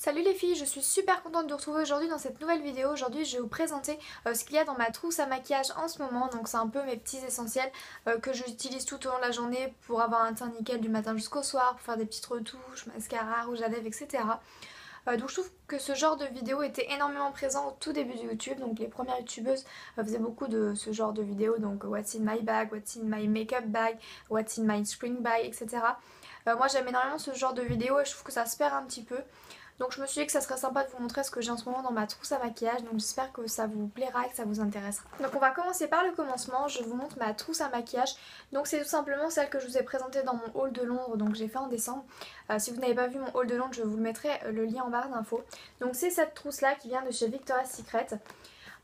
Salut les filles, je suis super contente de vous retrouver aujourd'hui dans cette nouvelle vidéo. Aujourd'hui je vais vous présenter ce qu'il y a dans ma trousse à maquillage en ce moment. Donc c'est un peu mes petits essentiels que j'utilise tout au long de la journée pour avoir un teint nickel du matin jusqu'au soir, pour faire des petites retouches, mascara, rouge à lèvres, etc. Donc je trouve que ce genre de vidéo était énormément présent au tout début de YouTube. Donc les premières youtubeuses faisaient beaucoup de ce genre de vidéos. Donc what's in my bag, what's in my makeup bag, what's in my spring bag, etc. Moi j'aime énormément ce genre de vidéos et je trouve que ça se perd un petit peu. Donc je me suis dit que ça serait sympa de vous montrer ce que j'ai en ce moment dans ma trousse à maquillage. Donc j'espère que ça vous plaira et que ça vous intéressera. Donc on va commencer par le commencement. Je vous montre ma trousse à maquillage. Donc c'est tout simplement celle que je vous ai présentée dans mon haul de Londres. Donc j'ai fait en décembre. Si vous n'avez pas vu mon haul de Londres, je vous le mettrai le lien en barre d'infos. Donc c'est cette trousse là qui vient de chez Victoria's Secret.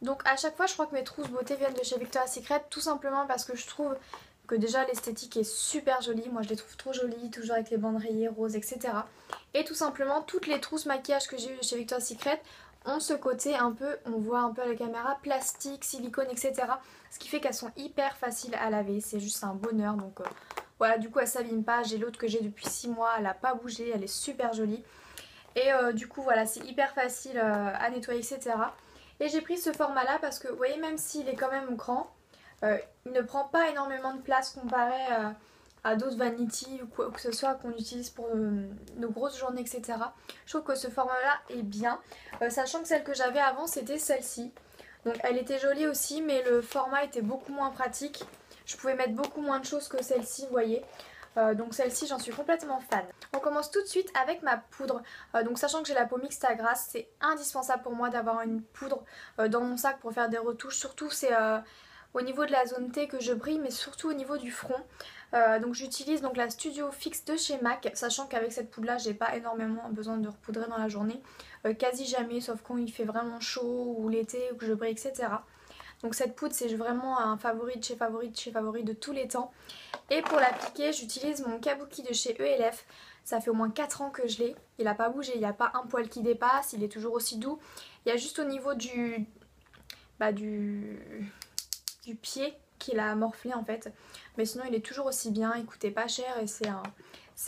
Donc à chaque fois je crois que mes trousses beauté viennent de chez Victoria's Secret. Tout simplement parce que je trouve que déjà l'esthétique est super jolie, moi je les trouve trop jolies, toujours avec les bandes rayées roses, etc. Et tout simplement toutes les trousses maquillage que j'ai eues chez Victoria's Secret ont ce côté un peu, on voit un peu à la caméra, plastique, silicone, etc. Ce qui fait qu'elles sont hyper faciles à laver, c'est juste un bonheur. Donc voilà, du coup elle s'abîme pas. J'ai l'autre que j'ai depuis 6 mois, elle n'a pas bougé, elle est super jolie. Et du coup voilà, c'est hyper facile à nettoyer, etc. Et j'ai pris ce format là parce que vous voyez, même s'il est quand même grand, il ne prend pas énormément de place comparé à d'autres vanity ou quoi que ce soit qu'on utilise pour nos grosses journées, etc. Je trouve que ce format là est bien, sachant que celle que j'avais avant c'était celle-ci. Donc elle était jolie aussi, mais le format était beaucoup moins pratique. Je pouvais mettre beaucoup moins de choses que celle-ci, vous voyez. Donc celle-ci j'en suis complètement fan. On commence tout de suite avec ma poudre. Donc sachant que j'ai la peau mixte à grasse, c'est indispensable pour moi d'avoir une poudre dans mon sac pour faire des retouches. Surtout c'est au niveau de la zone T que je brille, mais surtout au niveau du front. Donc j'utilise donc la Studio Fix de chez MAC, sachant qu'avec cette poudre là j'ai pas énormément besoin de repoudrer dans la journée, quasi jamais, sauf quand il fait vraiment chaud ou l'été ou que je brille, etc. Donc cette poudre c'est vraiment un favori de chez favori de chez favori de tous les temps. Et pour l'appliquer j'utilise mon Kabuki de chez ELF. Ça fait au moins 4 ans que je l'ai, il n'a pas bougé, il n'y a pas un poil qui dépasse, il est toujours aussi doux. Il y a juste au niveau du pied qu'il a morflé en fait, mais sinon il est toujours aussi bien, il coûtait pas cher et c'est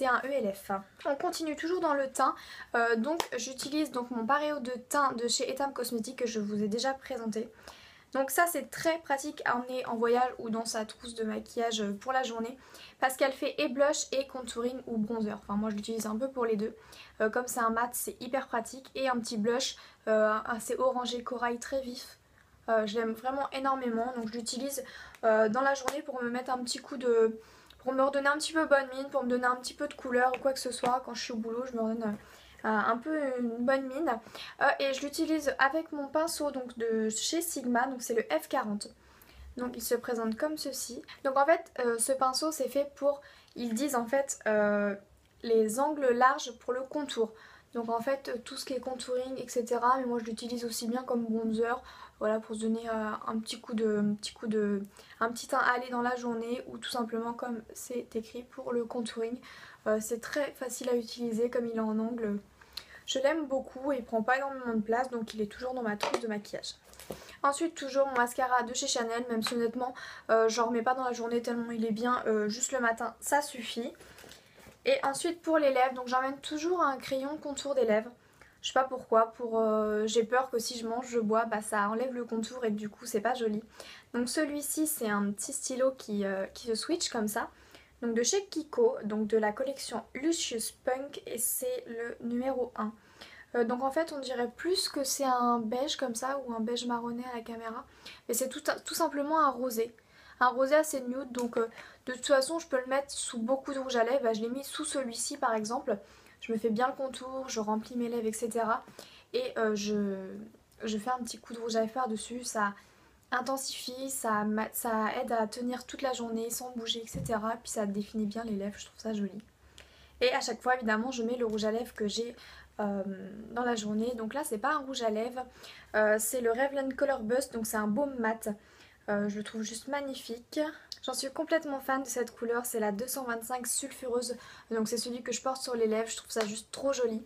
un ELF. On continue toujours dans le teint, donc j'utilise donc mon paréo de teint de chez Etam Cosmetics que je vous ai déjà présenté. Donc ça c'est très pratique à emmener en voyage ou dans sa trousse de maquillage pour la journée, parce qu'elle fait et blush et contouring ou bronzer. Enfin moi je l'utilise un peu pour les deux. Comme c'est un mat c'est hyper pratique, et un petit blush assez orangé corail très vif. Je l'aime vraiment énormément, donc je l'utilise dans la journée pour me mettre un petit coup de... pour me redonner un petit peu bonne mine, pour me donner un petit peu de couleur ou quoi que ce soit. Quand je suis au boulot je me redonne un peu une bonne mine. Et je l'utilise avec mon pinceau donc de chez Sigma, donc c'est le F40. Donc il se présente comme ceci. Donc en fait ce pinceau c'est fait pour, ils disent en fait les angles larges pour le contour. Donc en fait tout ce qui est contouring, etc. Mais moi je l'utilise aussi bien comme bronzer, voilà, pour se donner un petit teint allé dans la journée, ou tout simplement comme c'est écrit pour le contouring. C'est très facile à utiliser, comme il est en angle. Je l'aime beaucoup et il prend pas énormément de place, donc il est toujours dans ma trousse de maquillage. Ensuite toujours mon mascara de chez Chanel, même si honnêtement j'en remets pas dans la journée tellement il est bien, juste le matin ça suffit. Et ensuite pour les lèvres, donc j'emmène toujours un crayon contour des lèvres. Je sais pas pourquoi, j'ai peur que si je mange, je bois, bah ça enlève le contour et du coup c'est pas joli. Donc celui-ci c'est un petit stylo qui se switch comme ça. Donc de chez Kiko, donc de la collection Lucious Punk, et c'est le numéro 1. Donc en fait on dirait plus que c'est un beige comme ça, ou un beige marronné à la caméra. Mais c'est tout simplement un rosé. Un rosé assez nude, donc de toute façon je peux le mettre sous beaucoup de rouge à lèvres. Bah, je l'ai mis sous celui-ci par exemple. Je me fais bien le contour, je remplis mes lèvres, etc. Et je fais un petit coup de rouge à lèvres dessus, ça intensifie, ça aide à tenir toute la journée sans bouger, etc. Puis ça définit bien les lèvres, je trouve ça joli. Et à chaque fois évidemment je mets le rouge à lèvres que j'ai dans la journée. Donc là c'est pas un rouge à lèvres, c'est le Revlon Color Bust, donc c'est un baume mat. Je le trouve juste magnifique. J'en suis complètement fan de cette couleur, c'est la 225 sulfureuse. Donc c'est celui que je porte sur les lèvres, je trouve ça juste trop joli.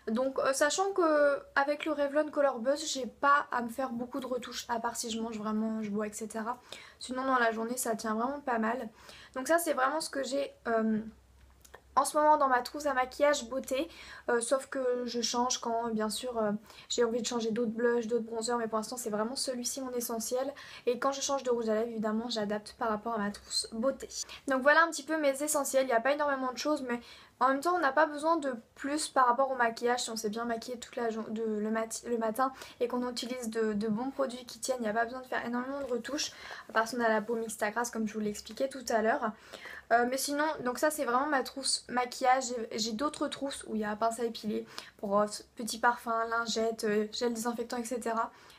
Donc sachant que avec le Revlon Color Buzz j'ai pas à me faire beaucoup de retouches, à part si je mange vraiment, je bois, etc. Sinon dans la journée ça tient vraiment pas mal. Donc ça c'est vraiment ce que j'ai en ce moment dans ma trousse à maquillage beauté, sauf que je change quand bien sûr j'ai envie de changer d'autres blushs, d'autres bronzers, mais pour l'instant c'est vraiment celui-ci mon essentiel. Et quand je change de rouge à lèvres évidemment j'adapte par rapport à ma trousse beauté. Donc voilà un petit peu mes essentiels, il n'y a pas énormément de choses mais en même temps on n'a pas besoin de plus par rapport au maquillage. Si on s'est bien maquillé toute la le matin et qu'on utilise de bons produits qui tiennent, il n'y a pas besoin de faire énormément de retouches. À part si on a la peau mixte à grasse comme je vous l'ai expliqué tout à l'heure. Mais sinon, donc ça c'est vraiment ma trousse maquillage. J'ai d'autres trousses où il y a pince à épiler pour petits parfums, lingettes, gel désinfectant, etc.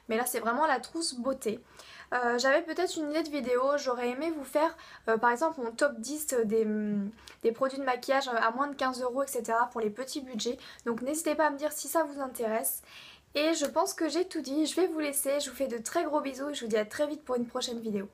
Mais là c'est vraiment la trousse beauté. J'avais peut-être une idée de vidéo, j'aurais aimé vous faire par exemple mon top 10 des produits de maquillage à moins de 15 €, etc. pour les petits budgets. Donc n'hésitez pas à me dire si ça vous intéresse. Et je pense que j'ai tout dit, je vais vous laisser, je vous fais de très gros bisous et je vous dis à très vite pour une prochaine vidéo.